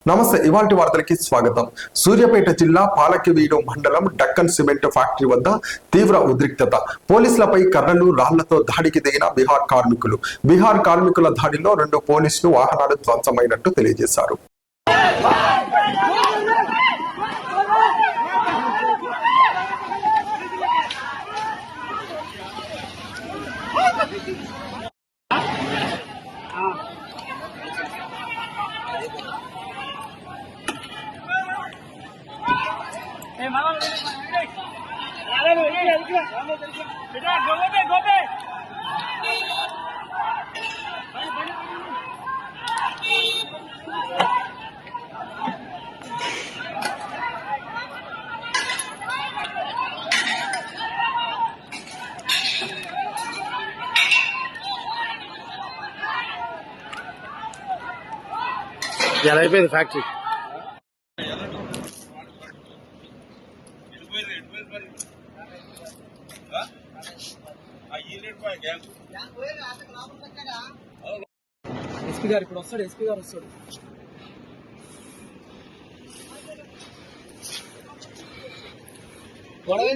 నమస్తే. ఇవాల్టి వార్తలకి స్వాగతం. సూర్యాపేట జిల్లా పాలకివీడు మండలం డక్కన్ సిమెంట్ ఫ్యాక్టరీ వద్ద తీవ్ర ఉద్రిక్తత. పోలీసులపై కర్రలు రాళ్లతో దాడికి దిగిన బీహార్ కార్మికుల దాడిలో 2 పోలీసులు వాహనాలు ధ్వంసమైనట్టు తెలియజేశారు. ఎలా అయిపోయింది ఫ్యాక్టరీ? ఎస్పీ గారు ఇప్పుడు వస్తాడు. ఎస్పీ గారు వస్తాడు. గొడవ